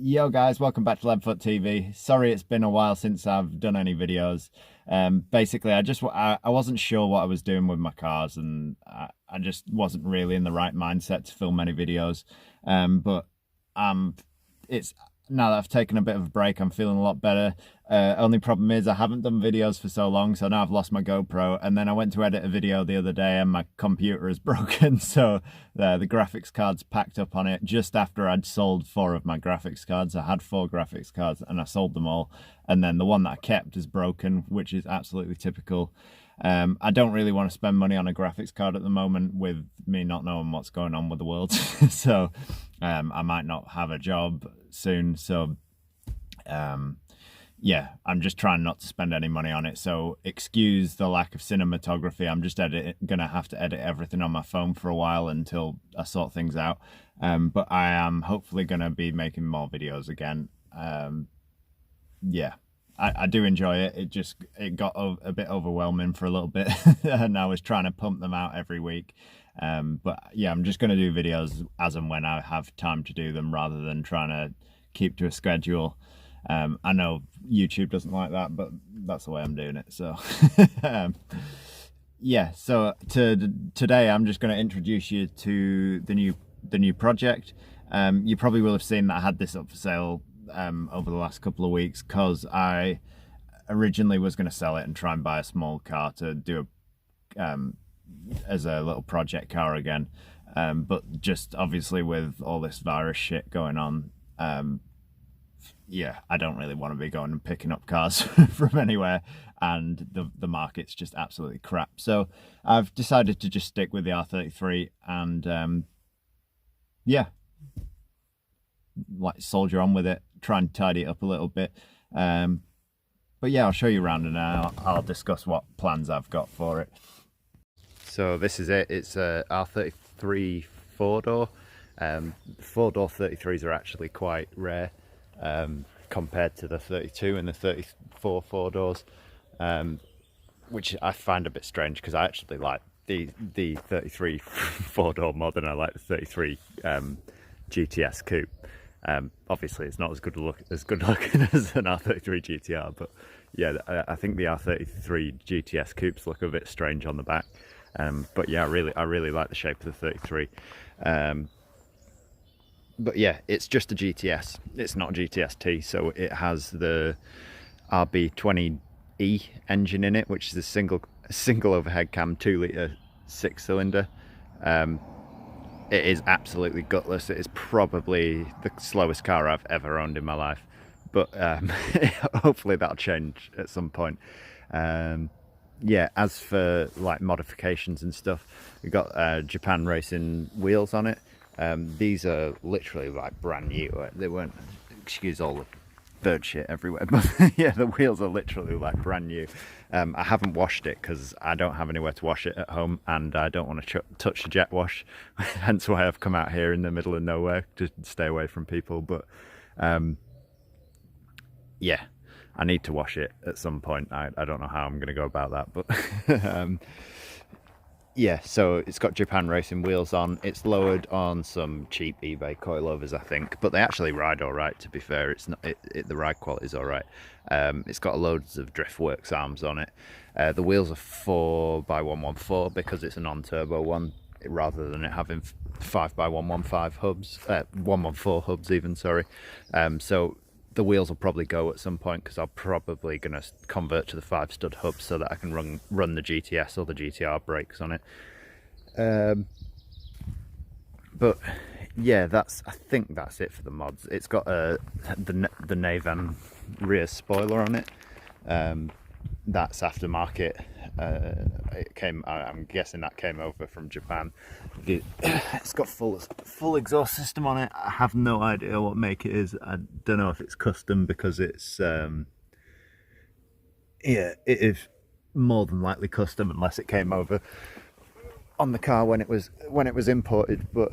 Yo guys, welcome back to LeadFoot TV. Sorry it's been a while since I've done any videos. Basically I wasn't sure what I was doing with my cars, and I just wasn't really in the right mindset to film any videos. But it's now that I've taken a bit of a break, I'm feeling a lot better. Only problem is I haven't done videos for so long, so now I've lost my GoPro, and then I went to edit a video the other day and my computer is broken, so the graphics card's packed up on it just after I'd sold 4 of my graphics cards. I had 4 graphics cards and I sold them all, and then the one that I kept is broken, which is absolutely typical. I don't really want to spend money on a graphics card at the moment with me not knowing what's going on with the world. So I might not have a job soon, so yeah, I'm just trying not to spend any money on it, so excuse the lack of cinematography. I'm just gonna have to edit everything on my phone for a while until I sort things out. But I am hopefully gonna be making more videos again. Yeah, I do enjoy it. It got a bit overwhelming for a little bit and I was trying to pump them out every week. But yeah, I'm just gonna do videos as and when I have time to do them, rather than trying to keep to a schedule. I know YouTube doesn't like that, but that's the way I'm doing it. So yeah, so today I'm just going to introduce you to the new project. You probably will have seen that I had this up for sale over the last couple of weeks, because I originally was going to sell it and try and buy a small car to do as a little project car again, but just obviously with all this virus shit going on, yeah, I don't really want to be going and picking up cars from anywhere, and the market's just absolutely crap. So I've decided to just stick with the R33 and yeah, like soldier on with it, try and tidy it up a little bit. But yeah, I'll show you around and I'll discuss what plans I've got for it. So this is it. It's a R33 4-door. 4-door 33s are actually quite rare compared to the 32 and the 34 4-doors, which I find a bit strange, because I actually like the 33 4-door more than I like the 33 GTS coupe. Obviously it's not as good looking as an R33 GTR, but yeah, I think the R33 GTS coupes look a bit strange on the back. But yeah, I really like the shape of the 33. But yeah, it's just a GTS. It's not a GTS-T, so it has the RB20E engine in it, which is a single overhead cam 2-litre 6-cylinder. It is absolutely gutless. It is probably the slowest car I've ever owned in my life, but hopefully that'll change at some point. Yeah, as for like modifications and stuff, we've got Japan Racing wheels on it. These are literally like brand new. They weren't, excuse all the bird shit everywhere, but yeah, the wheels are literally like brand new. I haven't washed it because I don't have anywhere to wash it at home, and I don't want to touch the jet wash, hence why I've come out here in the middle of nowhere to stay away from people. But yeah, I need to wash it at some point. I don't know how I'm going to go about that, but yeah, so it's got Japan Racing wheels on. It's lowered on some cheap eBay coilovers, I think, but they actually ride all right, to be fair. It's not the ride quality is all right. It's got loads of Driftworks arms on it. The wheels are 4x114 because it's a non-turbo one, rather than it having 5x115 hubs, 114 hubs even, sorry. So the wheels will probably go at some point, because I'm probably going to convert to the 5-stud hubs so that I can run the GTS or the GTR brakes on it. But yeah, I think that's it for the mods. It's got the Navan rear spoiler on it. That's aftermarket. I'm guessing that came over from Japan. It's got full exhaust system on it. I have no idea what make it is. I don't know if it's custom, because it's yeah, it is more than likely custom, unless it came over on the car when it was imported. But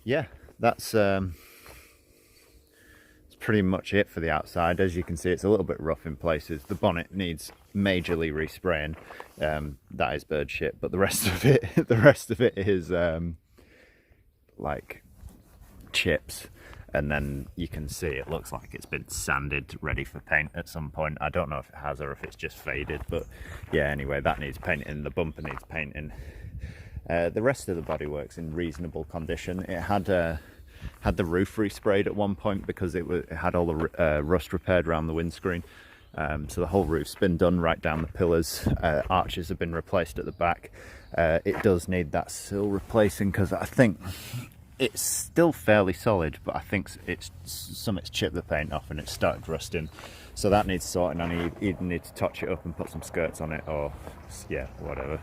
yeah, that's pretty much it for the outside. As you can see, it's a little bit rough in places. The bonnet needs majorly respraying. That is bird shit, but the rest of it is like chips. and then you can see it looks like it's been sanded ready for paint at some point. I don't know if it has or if it's just faded, but yeah, anyway, that needs painting. The bumper needs painting. The rest of the bodywork's in reasonable condition. It had the roof resprayed at one point because it had all the rust repaired around the windscreen. So the whole roof's been done right down the pillars. Arches have been replaced at the back. It does need that sill replacing because I think it's still fairly solid, but I think it's chipped the paint off and it's started rusting. So that needs sorting, and you either need to touch it up and put some skirts on it, or yeah, whatever.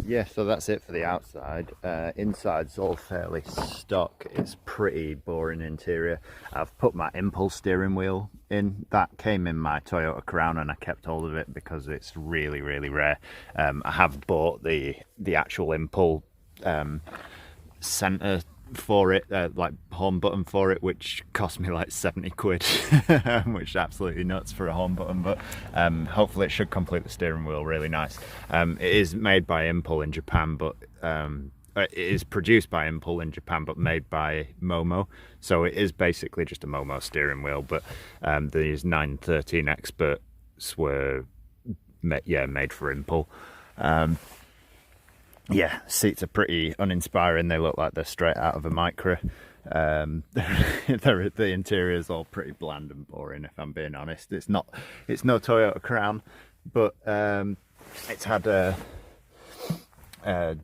Yeah, so that's it for the outside. Inside's all fairly stock. It's pretty boring interior. I've put my Impulse steering wheel in. That came in my Toyota Crown and I kept hold of it because it's really, really rare. I have bought the actual Impulse center for it, like home button for it, which cost me like 70 quid, which is absolutely nuts for a home button, but hopefully it should complete the steering wheel really nice. It is made by Impulse in Japan, but it is produced by Impulse in Japan but made by Momo, so it is basically just a Momo steering wheel, but these 913 experts were made for Impulse. Yeah, seats are pretty uninspiring. They look like they're straight out of a Micra. The interior is all pretty bland and boring, if I'm being honest. It's no Toyota Crown, but it's had a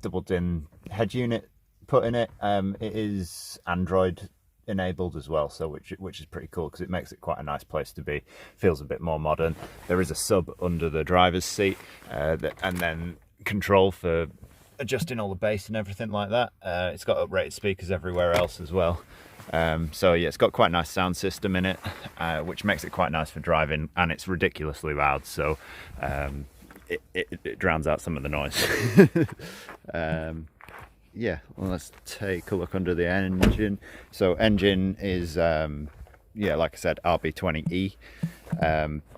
double din head unit put in it. It is Android enabled as well, so which is pretty cool because it makes it quite a nice place to be. Feels a bit more modern. There is a sub under the driver's seat, and then control for adjusting all the bass and everything like that. It's got uprated speakers everywhere else as well. So yeah, it's got quite a nice sound system in it, which makes it quite nice for driving, and it's ridiculously loud, so it drowns out some of the noise. Yeah, well, let's take a look under the engine. So engine is, yeah, like I said, RB20E.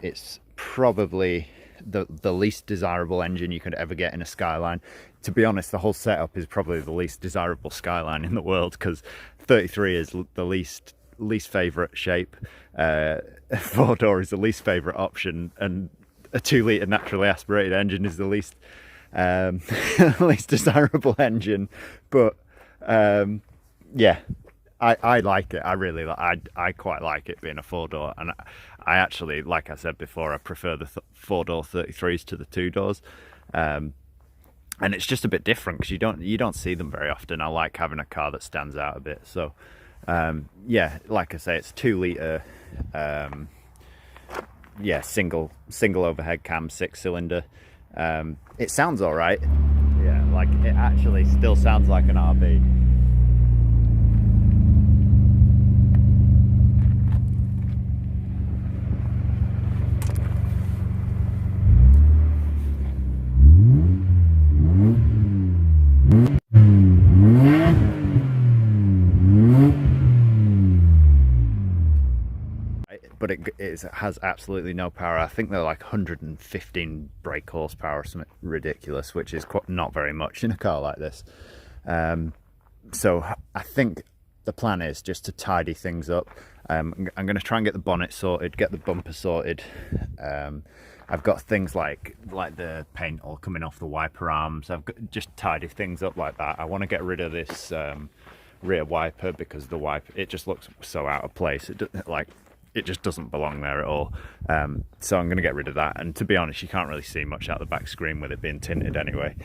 It's probably the least desirable engine you could ever get in a Skyline. To be honest, the whole setup is probably the least desirable Skyline in the world, because 33 is the least favorite shape, 4-door is the least favorite option, and a 2-litre naturally aspirated engine is the least least desirable engine. But yeah, I like it. I really like. I quite like it being a 4-door, and I actually, like I said before, I prefer the 4-door 33s to the 2-doors. And it's just a bit different because you don't see them very often. I like having a car that stands out a bit. So yeah, like I say, it's 2-litre, yeah, single overhead cam, 6-cylinder. It sounds all right. Yeah, like it actually still sounds like an RB. But it has absolutely no power. I think they're like 115 brake horsepower or something ridiculous, which is not very much in a car like this. So I think the plan is just to tidy things up. I'm going to try and get the bonnet sorted, get the bumper sorted. I've got things like the paint all coming off the wiper arms. I've got just tidy things up like that. I want to get rid of this rear wiper because the wiper, it just looks so out of place. It just doesn't belong there at all. So I'm going to get rid of that. And to be honest, you can't really see much out the back screen with it being tinted anyway.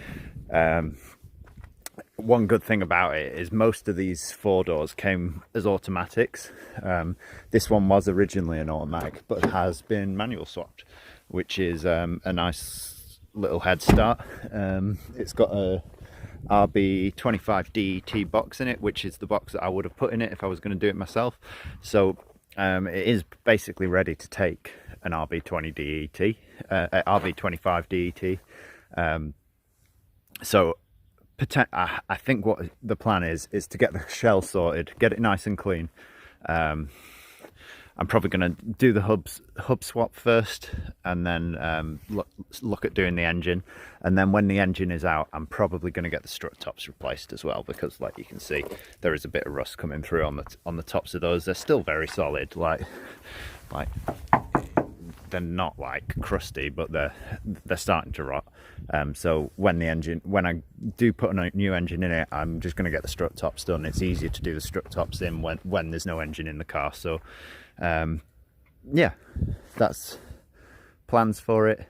One good thing about it is most of these 4-doors came as automatics. This one was originally an automatic, but has been manual swapped, which is a nice little head start. It's got a RB25DET box in it, which is the box that I would have put in it if I was going to do it myself. So it is basically ready to take an RB20 DET, RB25 DET. So I think what the plan is to get the shell sorted, get it nice and clean. I'm probably going to do the hub swap first, and then look at doing the engine. And then when the engine is out, I'm probably going to get the strut tops replaced as well, because like you can see, there is a bit of rust coming through on the tops of those. They're still very solid, like they're not like crusty, but they're starting to rot. So when I do put a new engine in it, I'm just going to get the strut tops done. It's easier to do the strut tops in when there's no engine in the car. So yeah, that's plans for it.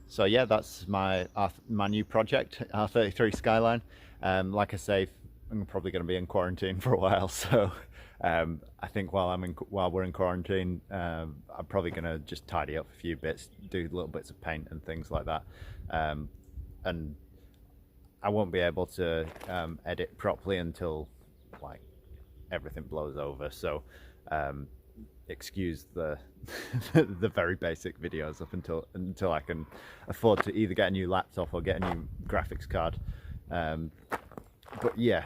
So yeah, that's my new project, R33 Skyline. Like I say, I'm probably going to be in quarantine for a while, so I think while we're in quarantine, I'm probably going to just tidy up a few bits, do little bits of paint and things like that, and I won't be able to edit properly until like everything blows over. So excuse the the very basic videos up until I can afford to either get a new laptop or get a new graphics card. But yeah,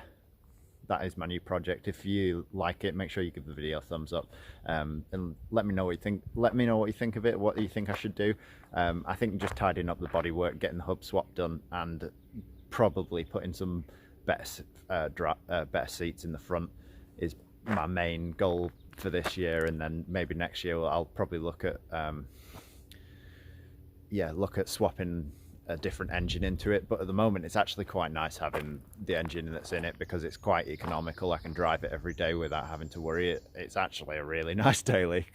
that is my new project. If you like it, make sure you give the video a thumbs up, and let me know what you think. Let me know what you think of it, what you think I should do. I think just tidying up the bodywork, getting the hub swap done, and probably putting some better seats in the front is my main goal for this year. And then maybe next year I'll probably look at swapping a different engine into it. But at the moment it's actually quite nice having the engine that's in it, because it's quite economical. I can drive it every day without having to worry. It's actually a really nice daily,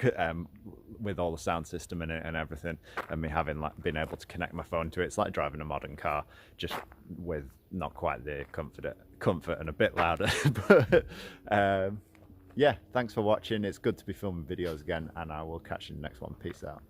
with all the sound system in it and everything, and me having been able to connect my phone to it. It's like driving a modern car, just with not quite the comfort and a bit louder. But yeah, thanks for watching. It's good to be filming videos again, and I will catch you in the next one. Peace out.